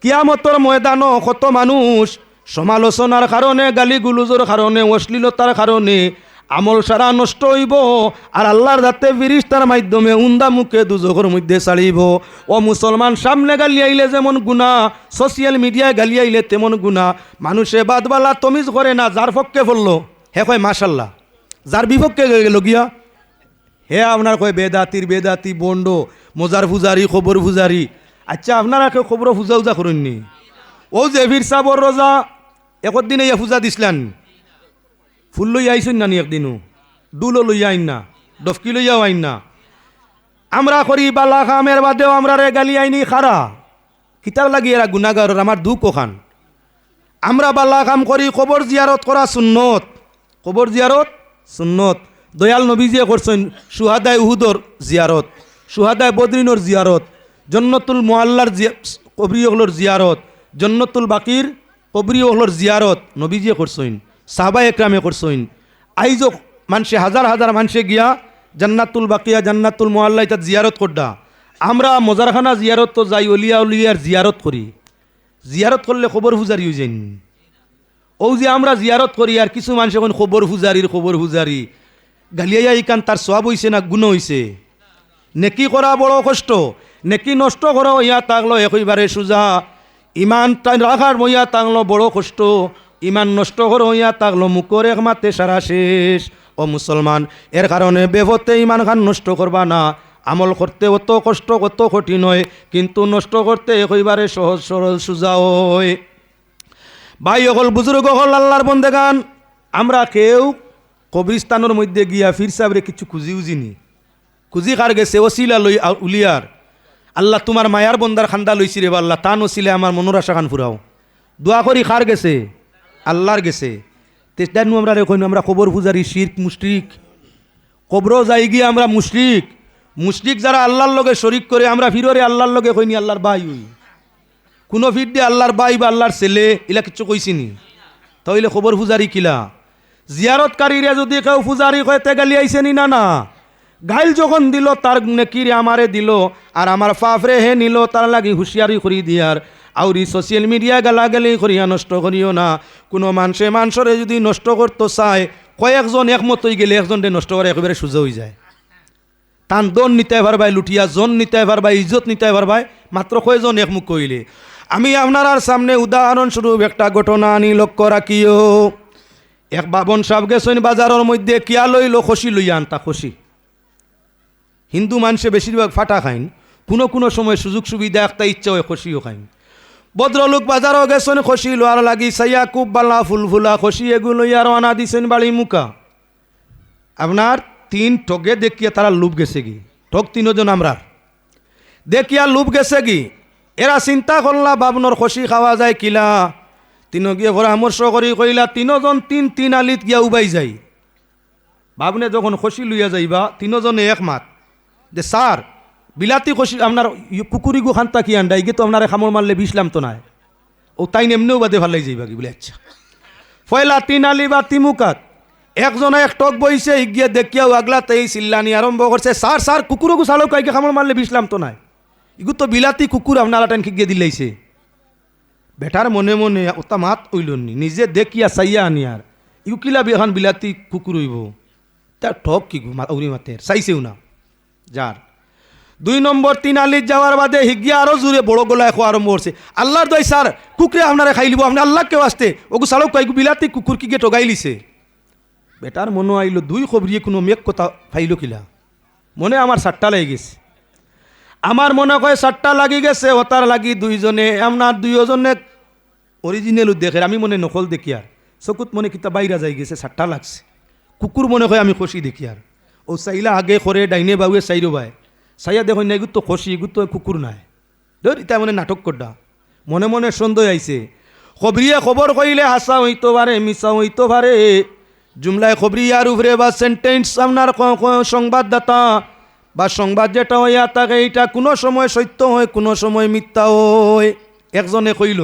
কিয়ামতর ময়দানও কত মানুষ সমালোচনার কারণে, গালিগুলুজের কারণে, অশ্লীলতার কারণে আমল সারা নষ্ট হইব, আর আল্লাহর যাতে ফিরিস্তার মাধ্যমে উন্দা মুখে দুজখের মধ্যে ছাড়িব। ও মুসলমান, সামনে গালি আইলে যেমন গুণা, সোশিয়াল মিডিয়ায় গালি আইলে তেমন গুণা। মানুষে বাদবালা তমিজ করে না, যার পক্ষে পড়লো হে কয় মাশাল্লাহ, যার বিপক্ষে গেল গিয়া হে আপনার কয় বেদাতি বন্ড, মজার পূজারি, খবর পূজারি। আচ্ছা, আপনারা কেউ খবর পূজা উজা করেননি? ও যে ফির সাবর রোজা একদিন এই পূজা দিছিলেন, ফুল লই আইসেন না নি একদিনও, ডুলো লইয়া আইন না, ডফকি লইয়াও আইন না। আমরা করি বালা খামের বাদেও আমরা রে গালি আইনি খারা কিতাব লাগি এরা গুনাগার, আমার দুঃখ খান। আমরা বালা কাম করি, কবর জিয়ারত করা সুন্নত, কবর জিয়ারত সুন্নত। দয়াল নবীজিয়ে করছেন সুহাদায় উহুদর জিয়ারত, সুহাদায় বদরিনর জিয়ারত, জন্নতুল মোয়াল্লার কবরি হলোর জিয়ারত, জন্নতুল বাকির কবরি হলোর জিয়ারত নবীজিয়ে করছেন, সাহাবায়ে একরামে করছেন। আইজো মানুষে হাজার হাজার মানুষে গিয়া জান্নাতুল বাকিয়া, জান্নাতুল মোয়াল্লা এটা জিয়ারত করডা। আমরা মজারখানা জিয়ারত তো যাই, অলিয়া উলিয়ার জিয়ারত করি। জিয়ারত করলে খবর পূজারি হয়ে যাইন। ও যে আমরা জিয়ারত করি আর কিছু মানুষ এখন খবর পূজারি গালিয়া ইকান, তার সওয়াব হইছে না গুণ হইছে? নেকি করা বড় কষ্ট, নেকি নষ্ট করা ইয়া তাগলো একইবারে সোজা। ইমান রাখার মইয়া তাগলো বড় কষ্ট, ইমান নষ্ট করো ইয়া তাগলো মুখর এক মাতে সারা শেষ। ও মুসলমান, এর কারণে বেভতে ইমান খান নষ্ট করবা না। আমল করতে অত কষ্ট, অত কঠিন হয়, কিন্তু নষ্ট করতে একইবারে সহজ সরল সোজা হয়। ভাই অকল বুজুর্গ হল আল্লাহর বন্দেগান, আমরা কেউ কবরিস্তানের মধ্যে গিয়া ফির সাহেবরে কিছু খুঁজি উজিনি, খুঁজি কার গেছে ওসিলা লই উলিয়ার। আল্লাহ তোমার মায়ার বন্দার খান্দা লইছি রে আল্লাহ, তান ওসিলে আমার মনোর আশা খান ফুরাও। দোয়া করি কার গেছে? আল্লাহর গেছে। তেজদানু আমরা রেখই আমরা কবর পূজারি, শিরক, মুশরিক। কবরও যাই গিয়ে আমরা মুশরিক যারা আল্লাহর লগে শরিক করে, আমরা ফিররে আল্লাহর লগে কইনি আল্লাহর ভাই হই। কোনো ফির দিয়ে আল্লাহর ভাই বা আল্লাহর ছেলে এলা কিচ্ছু কইছিনি, তাইলে খবর পূজারি কিলা? জিয়ারতকারীরা যদি কেউ পূজারি কইতে গালি আইসেনি না না, গাইল যখন দিল তার নেকিরে আমারে দিল, আর আমার ফাফরে হে নিল, তার লাগি হুঁশিয়ারি করি দিয়ার। আউরি সোশ্যাল মিডিয়া গালাগালি করিয়া নষ্ট করিও না। কোনো মানুষরে যদি নষ্ট করতে চায়, কয়েকজন একমত হয়ে গেলে একজনকে নষ্ট করে একেবারে সোজা হয়ে যায়। তান দন নিতে পারবাই, লুটিয়া জন নিতে পারবাই, ইজ্জত নিতে পারবাই, মাত্র কয়জন একমুখ কইলে। আমি আপনার সামনে উদাহরণস্বরূপ একটা ঘটনা আনি, লক্ষ্য রাখিও। এক বাবন সাহেব গেছেন বাজারের মধ্যে, কিয়া লইল খসি লইয়া আনতা। খসি হিন্দু মানুষে বেশিরভাগ ফাটা খাইন, কোনো সময় সুযোগ সুবিধা একটা ইচ্ছা হয় খসিও খাইন। ভদ্রলোক বাজারও গেছেন, খসি লোয়ার লাগি সাইয়া খুব বালা ফুলফুলা খসি এগুলো আর আনা দিছেন বাড়ি মুখা। আপনার তিন ঠগে দেখিয়া তারা লুপ গেছে কি, ঠগ তিনজন আমরা দেখিয়া লুপ গেছে কি। এরা চিন্তা করলা বাবনর খসি খাওয়া যায় কিলা। তিন গিয়ে পরামর্শ করি কইলা তিনজন তিন আলিত গিয়া উবাই যাই। বাবনে যখন খসি লইয়া যাইবা, তিনজনে একমাত যে স্যার বিলাতি খসি আপনার কুকুরিগু খান্তা কি আন্ডা, ইগে তো আপনার খামর মারলে বিষলাম তো নাই, ও তাই নেমনেও বাদে ভালাই যাইবা কি বলে। আচ্ছা পয়লা তিন আলি বা তিমুকাত একজনে এক টক বইছে, ইগিয়ে দেখিয়াও আগলা তাই চিল্লানি আরম্ভ করছে, স্যার কুকুরগু চালক কাইকে খামর মারলে বিষলাম তো নাই, ইগু তো বিলাতি কুকুর আপনারা টেন খিগিয়ে দিলাইছে। বেটার মনে মনে ওটা মাত ওইলনি, নিজে দেখিয়া চাইয়া আনিয়ার ইগু কিলা এখন বিলাতি কুকুর হইব, তার ঠক কি উড়ি মাতের চাইছেও না। যার 2 নম্বর 3 আলিত যাওয়ার বাদে হিগিয়া আরো জোরে বড় গলায় খোয়া আরম্ভ করছে, আল্লাহর দয় স্যার কুকুরে আপনারা খাই লিব, আপনি আল্লাহ কেউ আসতে ওগু চালক কয়েকু বিলাতি কুকুর কি গে ঠগাই লিছে। বেটার মনে আইলো 2 খবরিয়ে কোনো মেঘ কথা ফাইল কিলা, মনে আমার 7টা লেগে গেছে। আমার মনে হয় 7টা লাগি গেছে, ওতার লাগি দুইজনে আপনার দুইজনে অরিজিনাল দেখে, আমি মনে নকল দেখি আর চকুত মনে কিতা বাইরা যাই গেছে, 7টা লাগছে। কুকুর মনে হয় আমি খসি দেখি আর ও চাইলা আগে করে ডাইনে বাবুয়ে চাইরো ভাই চাইয়া দেখো না, এগুলো তো খসি, এগুলো তো কুকুর নাই। ধর ইতা মনে নাটক করডা, মনে মনে সন্দেহ আইছে। খবরিয়ে খবর কইলে হাসা হইতো পারে, মিশা হইতো পারে। জুমলায় খবরিয়ার উপরে বা সেন্টেন্স আপনার সংবাদদাতা বা সংবাদ যেটা হইয়া থাকে, এইটা কোনো সময় সত্য হয়, কোনো সময় মিথ্যা হয়। একজনে কইল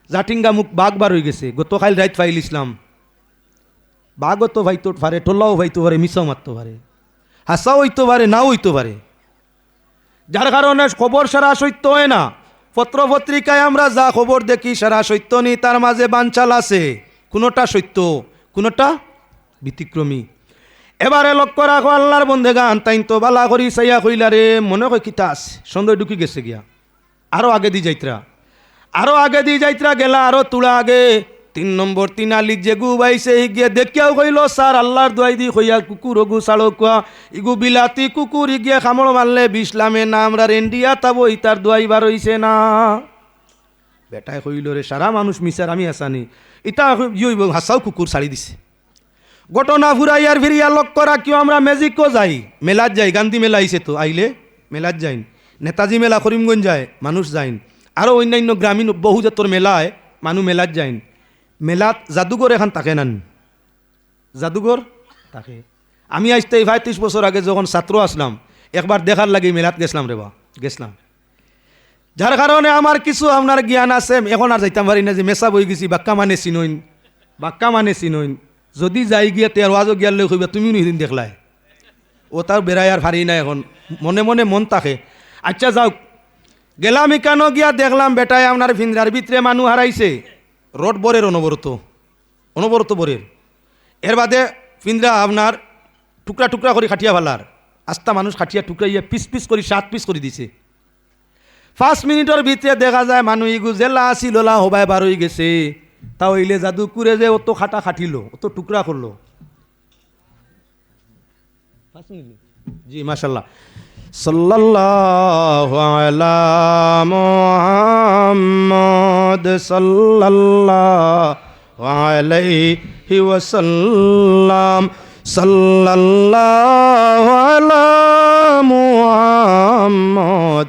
জাটিঙ্গা মুখ বাঘ বার হয়ে গেছে, গতকাল রাত ফাইল ইসলাম। বাঘও তো ভাইতো পারে, টোল্লাও ভাইতো পারে, মিশাও মারতে পারে, হাসাও হইতে পারে, নাও হইতে পারে। যার কারণে খবর সারা সত্য হয় না। পত্র পত্রিকায় আমরা যা খবর দেখি সারা সত্য নেই, তার মাঝে বানচাল আছে, কোনোটা সত্য কোনোটা ব্যতিক্রমী। এবারে লক্ষ্য রাখো আল্লাহর বন্দেগান, তাইন তো বালা করি চাইয়া কইলা রে মনে কই কিতা আছে, সন্দেহ ঢুকি গেছে গিয়া, আরও আগে দি যাইত্রা, আরও আগে দি যাইত্রা গেলা আরও তুলা আগে 3 নম্বর 3 আলিত যে গু বাইছে গিয়ে দেখিয়াও কইল স্যার আল্লাহর দোয়াই দি কইয়া কুকুর গু ছাড়ো কুয়া ইগু বিলাতি কুকুর গিয়ে খামড় মারলে বিসলামে না আমরা রেন্ডিয়া তাবো ইতার দোয়াই বার হইছে না। বেটায় কইল রে সারা মানুষ মিশার আমি আসানি, ইতা হাসাও কুকুর ছাড়ি দিছে। ঘটনা ফুরাইয়ার ফিরিয়া লক্ষ্য রাখিও আমরা ম্যাজিকও যাই, মেলাত যাই, গান্ধী মেলা আইছে তো আইলে মেলাত যাইন, নেতাজি মেলা করিমগঞ্জ যায় মানুষ যাইন, আরও অন্যান্য গ্রামীণ বহু জাতর মেলায় মানুষ মেলাত যাইন। মেলাত জাদুঘর এখন থাকে নান, জাদুঘর থাকে। আমি আসতে 35 বছর আগে যখন ছাত্র আসলাম একবার দেখার লাগে মেলাত গেছিলাম রে বা গেছিলাম, যার কারণে আমার কিছু আপনার জ্ঞান আছে। এখন আর যাইতাম পারি না যে মেসা বই গেছি বাক্কা মানে চিনইন, বাক্কা মানে চিনইন, যদি যাই গিয়া তের ওয়াজও গিয়ার লই কইবা তুমিও নিদিন দেখলাই, ও তার বেড়াই আর ফারি না, এখন মনে মনে মন থাকে। আচ্ছা যাও গেলাম ইকানো গিয়া দেখলাম বেটায় আপনার ফিন্দ্রার ভিতরে মানুষ হারাইছে, রড বরের অনবরত অনবরত বরের, এর বাদে ফিন্দ্রা আপনার টুকরা টুকরা করে খাটিয়া ফেলার, আস্তা মানুষ খাটিয়া টুকরাইয়া পিস পিস করে 7 পিস করে দিছে। 5 মিনিটের ভিতরে দেখা যায় মানুষ ইগু জেলা আসিল হবাই বার হয়ে গেছে। তা হইলে জাদু করে যে অত খাটা খাটিল অত টুকরা করলো। জি মাশাল্লাহ। সাল্লাল্লাহু আলা মুহাম্মদ সাল্লাল্লাহু আলাইহি ওয়াসাল্লাম, সাল্লাল্লাহু আলা মুহাম্মদ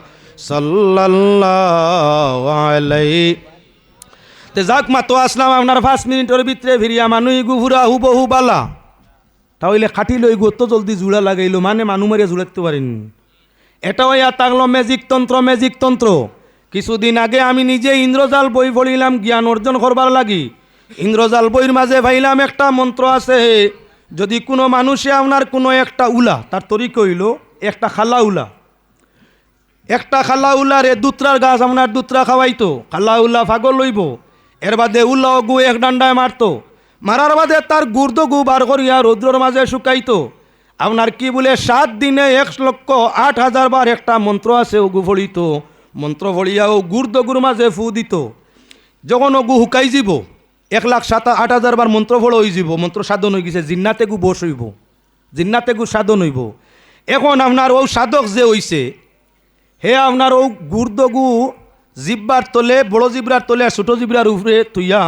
সাল্লাল্লাহু আলাইহি। তে যাক মাতো আসলাম আপনার 5 মিনিটের ভিতরে ফিরিয়া মানুষ গুভুরা হুবহু বালা, তাহলে খাটি লই গো অত জলদি জুড়া লাগাইলো, মানে মানুষ মারিয়া জুড়াতে পারেন। এটাও ইয়া থাকলো ম্যাজিক তন্ত্র, ম্যাজিক তন্ত্র। কিছুদিন আগে আমি নিজে ইন্দ্রজাল বই পড়িলাম জ্ঞান অর্জন করবার লাগি। ইন্দ্রজাল বইয়ের মাঝে ভাইলাম একটা মন্ত্র আছে, যদি কোনো মানুষে আপনার কোনো একটা উলা, তার তরিক হইল একটা খালা উলা, একটা খালা উলারে দুত্রার গাছ আপনার দুত্রা খাওয়াইতো, খালা উলা ফাগল লইব, এর বাদে উল্লাও গু এক ডান্ডায় মারতো, মারার বাদে তার গুর্দ গু বার করিয়া রৌদ্রর মাঝে শুকাইতো। আপনার কি বলে 7 দিনে 1,08,000 বার একটা মন্ত্র আছে ও গু ফড়িত, মন্ত্র ফড়িয়া ও গুর্দ গুর মাঝে ফু দিত। যখন ও গু হুকাই যাব 1,07,000-8,000 বার মন্ত্র ফড় হয়ে যাব, মন্ত্র সাধন হয়ে গেছে, জিন্নাতে গু বস হইব, জিন্নাতে গু সাধন হইব। এখন আপনার ও সাধক যে হইছে হে আপনার ও গুর্দ গু জিব্বার তলে, বড় জিব্রার তলে আর ছোট জিব্রার উপরে তুইয়া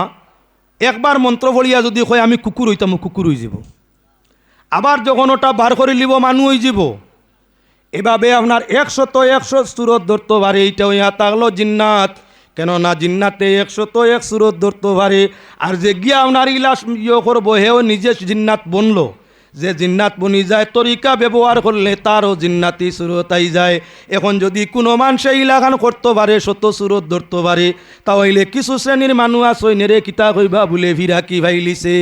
একবার মন্ত্র ফড়িয়া যদি কয় আমি কুকুর হইতাম, কুকুর হয়ে যাব। আবার যখন ওটা বার করে লিব মানুষ হয়ে যাব। এভাবে আপনার 100 সুরত ধরতে পারে। এইটা হইয়া থাকলো জিন্নাত, কেননা জিন্নাতে 101 সুরত ধরতে পারে। আর যে গিয়া আপনার ইলাস ইয়ে করবো হেও নিজে জিন্নাত বনলো, যে জিন্নাত বনি যায় তরিকা ব্যবহার করলে তারও জিন্নাতি সুরত আই যায়। এখন যদি কোনো মানুষে ইলাখান করতে পারে 100 সুরত ধরতে পারে, তাহলে কিছু শ্রেণীর মানুষ আছে নেরে কিতা কইবা বলে ভিরা কি ভাইলিছে,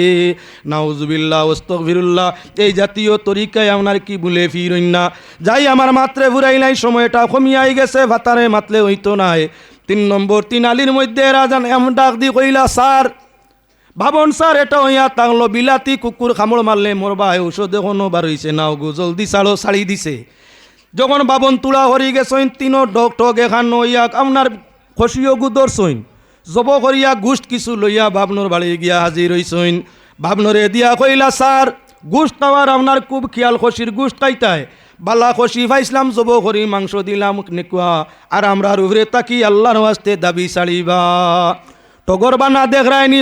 নাউজুবিল্লাহ আস্তাগফিরুল্লাহ, এই জাতীয় তরিকায় আপনার কি বলে ফিরইন না। যাই আমার মাত্রে ফুরাইলাই, সময়টা কমিয়াই গেছে, ভাতারে মাতলে হইতো নাই। 3 নম্বর 3 আলির মধ্যে রাজান এমন ডাক দি কইলা স্যার ভাবন স্যার এটা হইয়া থাকলো বিলাতি কুকুর খামড় মারলে মরবা, ঔষধ এখনো বার হইছে না, গো জলদি ছাড়ো, ছাড়ি দিছে। যখন বাবন তুলা হরি গেছইন 3 ডক এখান হইয়া আপনার খসিও গু দর্শইন, জব করিয়া গুষ্ট কিছু লইয়া বাবনর বাড়ি গিয়া হাজির হইছইন। বাবনরে দিয়া কইলা স্যার গুষ্ট খাওয়ার আপনার খুব খেয়াল, খসির গুষ্ট খাইতায় বালা খসি পাইছিলাম, জব করি মাংস দিলাম নেকুয়া, আর আমরা রুভরে তাকি আল্লাহর ওয়াস্তে দাবি ছাড়িবা। টগর বানা দেখ রায়নি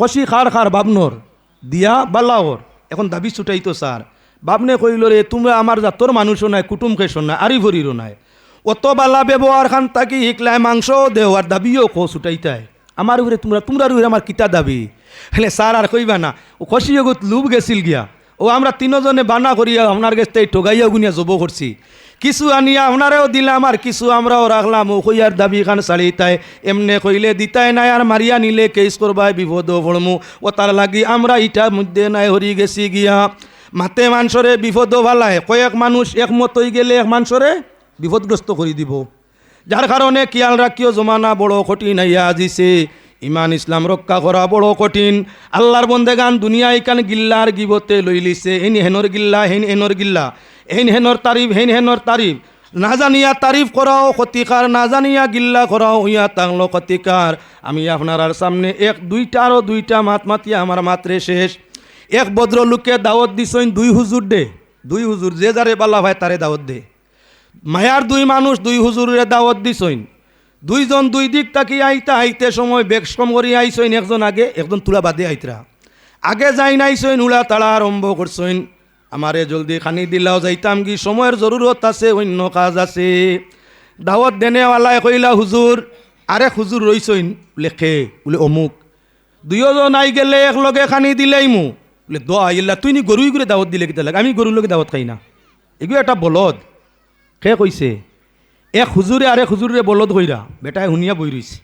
খসি খার খার বাবনর দিয়া বালাওর, এখন দাবি ছুটাইতো স্যার। বাবনে কইল রে তোমরা আমার জাতর মানুষও নাই, কুটুম খেসো না, আরি ভরিরও নাই, অত বালা ব্যবহার খান তাকি হিকলাই মাংস দেওয়ার দাবিও খো ছুটাইতায় আমার উপরে, তোমরা উপরে আমার কিতা দাবি। হলে স্যার আর কইবা না, ও খসিও গুত লুব গেছিল গিয়া, ও আমরা 3 জনে বানা করিয়া আপনার কাছ থেকে ঠগাইয়া গুনিয়া জব করছি, কিছু আনিয়া আপনারেও দিলাম আর কিছু আমরাও রাখলাম। ও কইয়ার দাবি খান ছাড়িতায়, এমনে কইলে দিতাই নাই, আর মারিয়া নিলে কেস করবাই বিপদ পড়মু, ও তার লাগি আমরা ইটার মধ্যে নাই হরি গেছি গিয়া। মাতে মানুষরে বিপদ ভালায়, কয়েক মানুষ একমত হয়ে গেলে এক মানুষরে বিপদগ্রস্ত করে দিব। যার কারণে খেয়াল রাখিও জমানা বড় কঠিন আইয়া আজিছে ইমান ইসলাম রক্ষা করা বড় কঠিন আল্লাহর বন্দেগান দুনিয়ায় কান গিল্লার গিবতে লইলিছে হেন হেনর গিল্লা হেন হেনর গিল্লা হেন হেনর তারিফ হেন হেনর তারিফ না জানিয়া তারিফ করাও ক্ষতিকার না জানিয়া গিল্লা করাও হইয়া তাংলো ক্ষতিকার আমি আপনার সামনে এক দুইটা আরও দুইটা মাত মাতিয়া আমার মাত্রে শেষ এক ভদ্রলোককে দাওয়াত দিছইন দুই হুজুর দে দুই হুজুর যে যারে বাল্লা ভাই তারে দাওয়াত দে মায়ার দুই মানুষ দুই হুজুরের দাওয়াত দিছইন দুইজন দুই দিক তাকি আইতা আইতে সময় বেগম করি আইসইন একজন আগে একজন তুলা বাদে আইতরা আগে যাই নাইছইন উলা তাড়া আরম্ভ করছইন আমারে জলদি খানি দিলাও যাইতাম কি সময়ের জরুরত আছে অন্য কাজ আছে দাওয়াত দেনেওয়ালায় কইলা হুজুর আরে হুজুর রইছইন লেখে বলে অমুক দুইজন আই গেলে একলগে খানি দিলেই মু বলে দোয়া ইল্লা তুই নি গরুই করে দাওয়াত দিলে কিতা লাগে আমি গরুর লগে দাওয়াত খাই না এগুলো একটা বলদ কে কইছে এক হুজুরে আরেক হুজুরে বলদ কইরা বেটায় শুনিয়া বই রইছে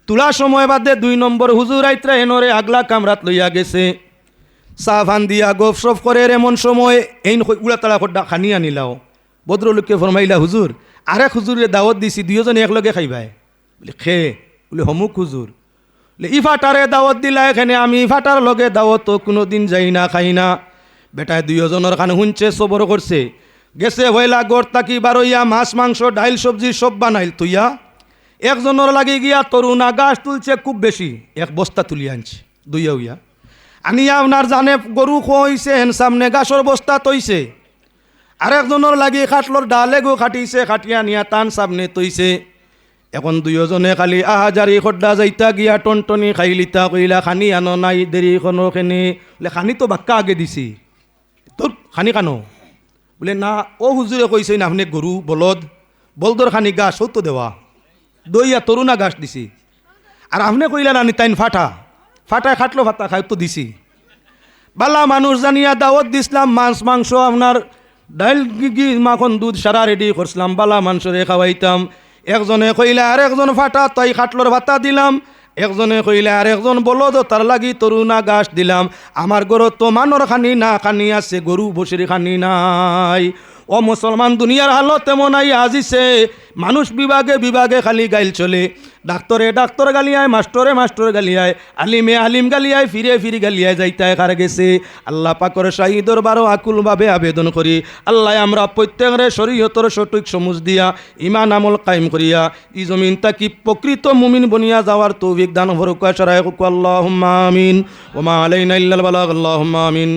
তোলা সময় বাদে দুই নম্বর হুজুর আইত্রা এনরে আগলা কামরাত লইয়া গেছে চা ভান দিয়া গপ সপ করে এমন সময় এই উড়া তাড়া খড্ডা খানি আনিলাও ভদ্রলোককে ফরমাইলা হুজুর আরেক হুজুরে দাওয়াত দিছি দুইজনে একলগে খাইবাই বলে খে বলে হমুক হুজুর বলে ইফাটারে দাওয়াত দিলা এখানে আমি ইফাটার লগে দাওয়াত কোনো দিন যাই না খাই না বেটায় দুইজনের খানে শুনছে সবর করছে গেছে হইলা গড় তাকি বারইয়া মাছ মাংস ডাইল সবজি সব বানাইল তুইয়া একজনের লাগে গিয়া তরুণা গাছ তুলছে খুব বেশি এক বস্তা তুলি আনছে দুইয়া উইয়া আনিয়া আপনার জানে গরু খোয়াইছে হেন সামনে গাছর বস্তা তৈছে আরেকজনের লাগে খাটলর ডালে গো খাটিছে খাটিয়া নিয়া টান সামনে তৈছে এখন দুইজনে খালি আহাজারি খড্ডা যাইতা গিয়া টনটনি খাইলিতা কইলা খানি আনো নাই দেরি কোনো খেনে বলে খানি তো বাক্কা আগে দিছি তোর খানি কানো বলে না ও হুজুরে কইছে না আপনি গরু বলদ বলদর খানি গাছ তো দেওয়া দইয়া তরুণা গাছ দিছি আর আপনি কইলা না তাইন ফাটা ফাটায় খাটলো ফাটা খাই তো দিছি বালা মানুষ জানিয়া দাওয়াত দিছিলাম মাছ মাংস আপনার ডাইল গি মাখন দুধ সারা রেডি করছিলাম বালা মাংসরে খাওয়াইতাম একজনে কইলা আর একজন ফাটা তাই খাটলোর ভাতা দিলাম একজনে কইলে আর একজন বলদ তার লাগি তরুণা গাছ দিলাম আমার গরু তো মানর খানি না খানি আছে গরু বসির খানি নাই ও মুসলমান দুনিয়ার হালত তেমন আই আজিছে মানুষ বিভাগে বিভাগে খালি গাইল চলে ডাক্তরে ডাক্তর গালিয়ায় মাস্টরে মাস্টর গালিয়ায় আলিমে আলিম গালিয়ায় ফিরে ফিরে গালিয়ায় যাইতায় কার গেছে আল্লাহ পাকর শাহী দরবারও আকুলভাবে আবেদন করি আল্লাহ আমরা প্রত্যেকের শরীয়তর সঠিক সমুজ দিয়া ইমান আমল কায়েম করিয়া ই জমিন তাকি প্রকৃত মুমিন বনিয়া যাওয়ার তৌফিক দান করুক আল্লাহুম্মা আমিন ওয়া মা আলাইনা ইল্লাল বালাগ আল্লাহুম্মা আমিন।